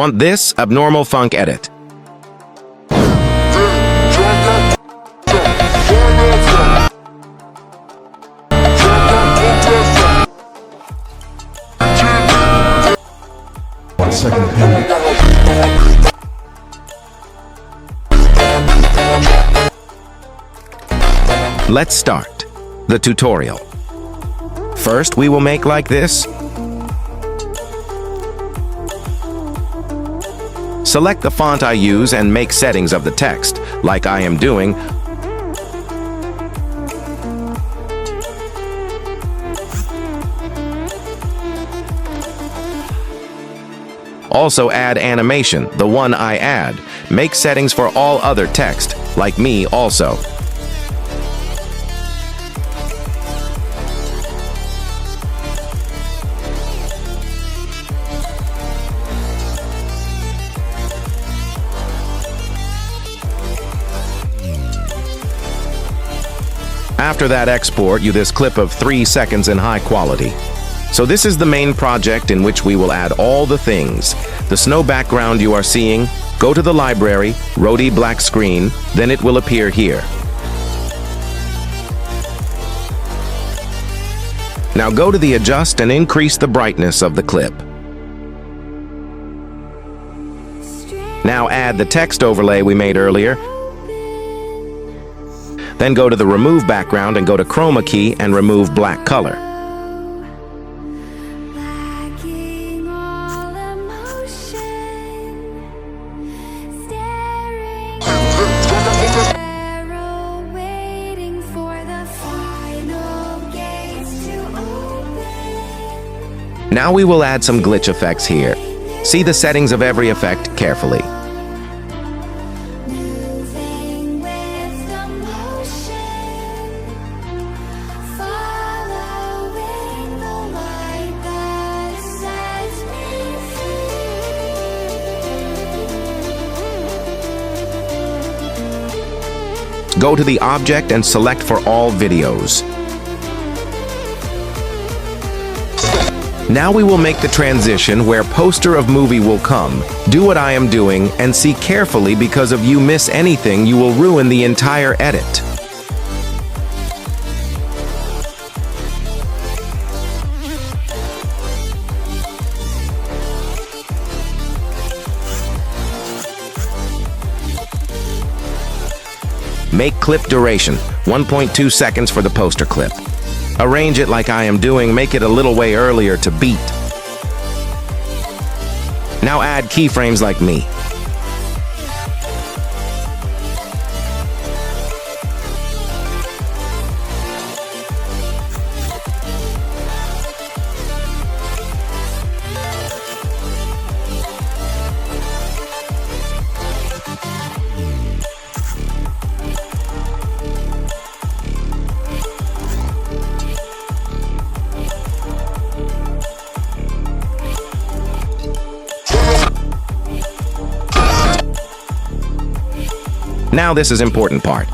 Want this abnormal funk edit? Let's start the tutorial. First, we will make like this. Select the font I use and make settings of the text, like I am doing. Also add animation, the one I add. Make settings for all other text, like me also. After that, export you this clip of 3 seconds in high quality. So this is the main project in which we will add all the things. The snow background you are seeing, go to the library, Rhodey black screen, then it will appear here. Now go to the adjust and increase the brightness of the clip. Now add the text overlay we made earlier. Then go to the remove background and go to chroma key and remove black color. Now we will add some glitch effects here. See the settings of every effect carefully. Go to the object and select for all videos. Now we will make the transition where poster of movie will come. Do what I am doing and see carefully, because if you miss anything, you will ruin the entire edit. Make clip duration, 1.2 seconds for the poster clip. Arrange it like I am doing, make it a little way earlier to beat. Now add keyframes like me. Now this is important part.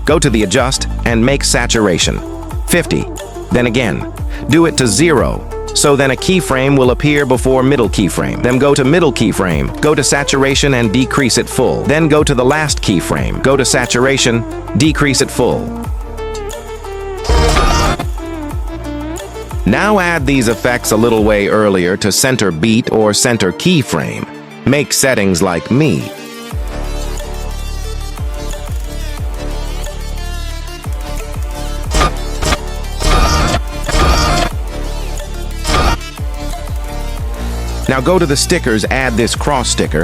Go to the adjust and make saturation 50. Then again, do it to 0. So then a keyframe will appear before middle keyframe. Then go to middle keyframe, go to saturation and decrease it full. Then go to the last keyframe, go to saturation, decrease it full. Now add these effects a little way earlier to center beat or center keyframe. Make settings like me. Now go to the stickers, add this cross sticker.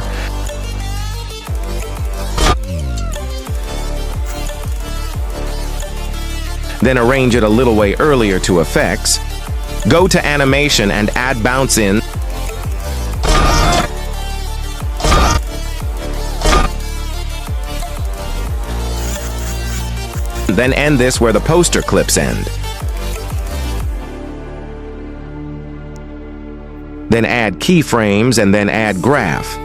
Then arrange it a little way earlier to effects. Go to animation and add bounce in. Then end this where the poster clips end. Then add keyframes and then add graph.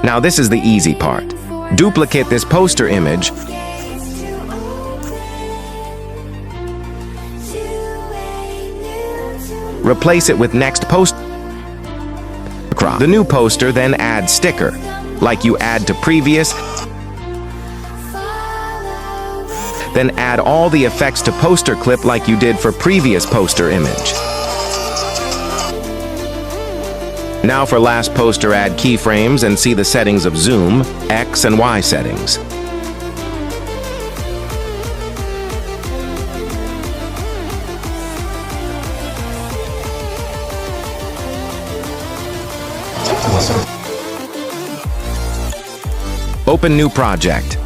Now this is the easy part. Duplicate this poster image, replace it with next poster. The new poster, then add sticker, like you add to previous. Then add all the effects to poster clip like you did for previous poster image. Now for last poster, add keyframes and see the settings of zoom, X and Y settings. Open new project.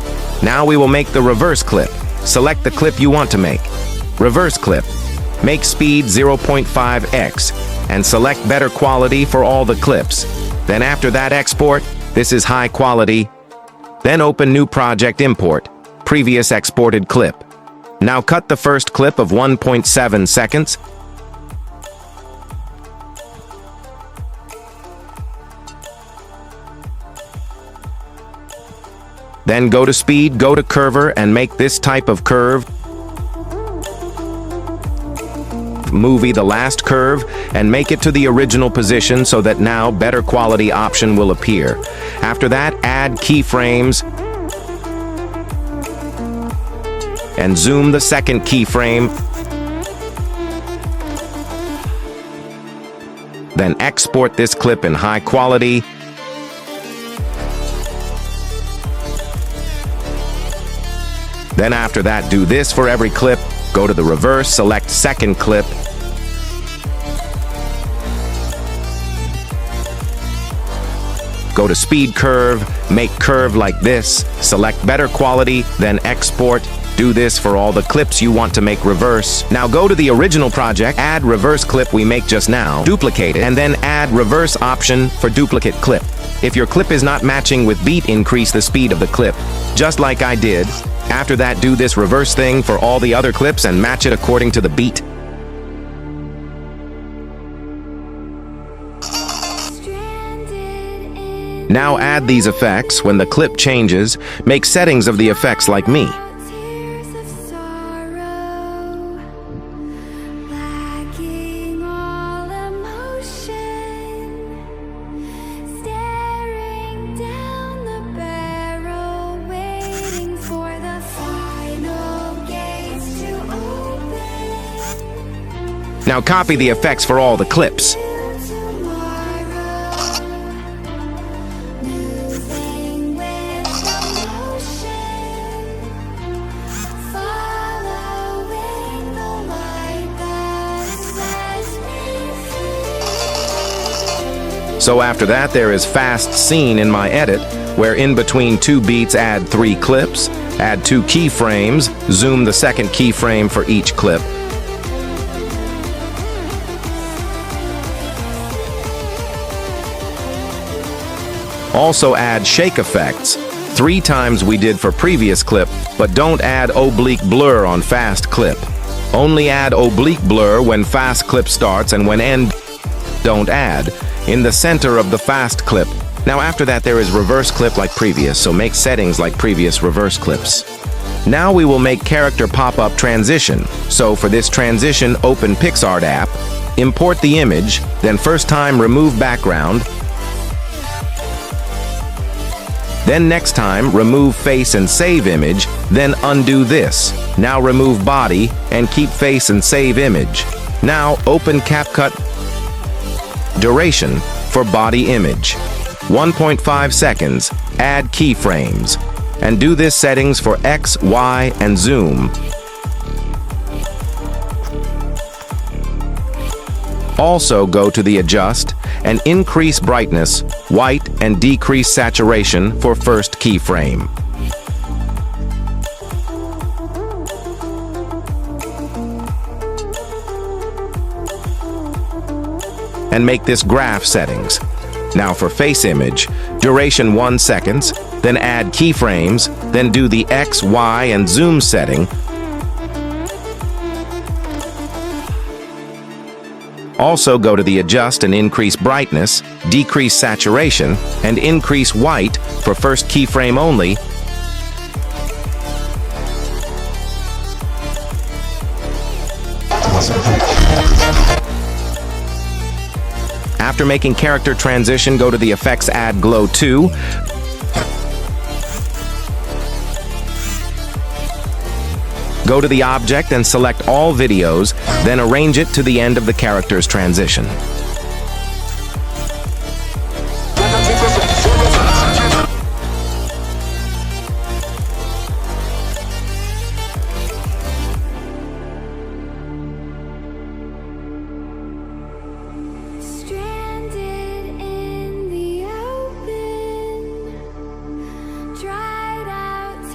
Now we will make the reverse clip. Select the clip you want to make. Reverse clip. Make speed 0.5x and select better quality for all the clips. Then after that, export. This is high quality. Then open new project, import previous exported clip. Now cut the first clip of 1.7 seconds. Then go to speed, go to curver, and make this type of curve. Movie the last curve and make it to the original position so that now better quality option will appear. After that, add keyframes and zoom the second keyframe. Then export this clip in high quality. Then after that, do this for every clip. Go to the reverse, select second clip. Go to speed curve, make curve like this, select better quality, then export. Do this for all the clips you want to make reverse. Now go to the original project, add reverse clip we make just now, duplicate it, and then add reverse option for duplicate clip. If your clip is not matching with beat, increase the speed of the clip, just like I did. After that, do this reverse thing for all the other clips and match it according to the beat. Now add these effects when the clip changes. Make settings of the effects like me. Now copy the effects for all the clips. So after that, there is fast scene in my edit, where in between two beats add 3 clips, add 2 keyframes, zoom the second keyframe for each clip. Also add shake effects, 3 times we did for previous clip, but don't add oblique blur on fast clip. Only add oblique blur when fast clip starts, and when end, don't add. In the center of the fast clip. Now after that, there is reverse clip like previous, so make settings like previous reverse clips. Now we will make character pop-up transition. So for this transition, open PixArt app, import the image, then first time remove background, then next time remove face and save image, then undo this. Now remove body and keep face and save image. Now open CAPCUT. Duration for body image 1.5 seconds. Add keyframes and do this settings for X, Y, and zoom. Also go to the adjust and increase brightness, white, and decrease saturation for first keyframe. And make this graph settings. Now for face image, duration 1 second, then add keyframes, then do the X, Y, and zoom setting. Also go to the Adjust and increase brightness, decrease saturation, and increase white for first keyframe only. After making character transition, go to the effects, add glow 2. Go to the object and select all videos, then arrange it to the end of the character's transition.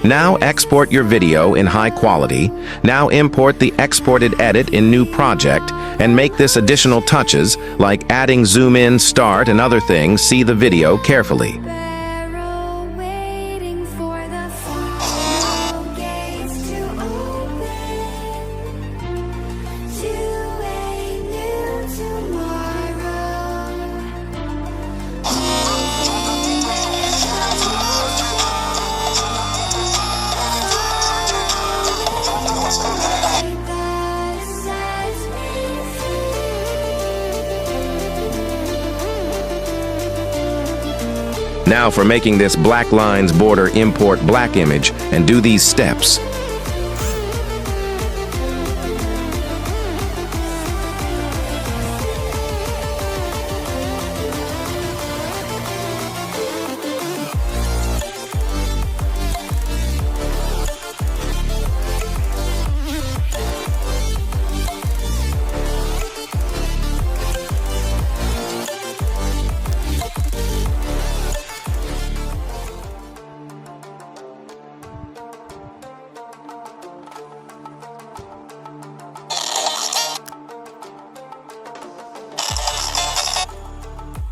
Now export your video in high quality. Now import the exported edit in new project and make this additional touches like adding zoom in, start, and other things. See the video carefully. Now for making this black lines border, import black image and do these steps.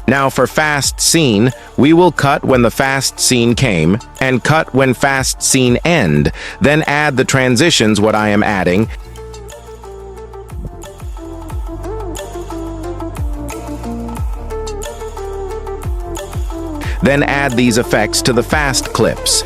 Now for fast scene, we will cut when the fast scene came and cut when fast scene end. Then add the transitions, what I am adding. Then add these effects to the fast clips.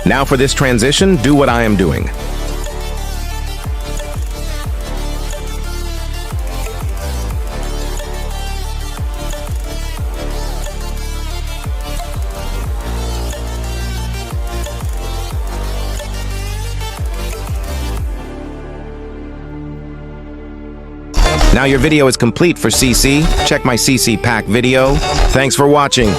Now for this transition, do what I am doing. Now your video is complete for CC. Check my CC pack video. Thanks for watching.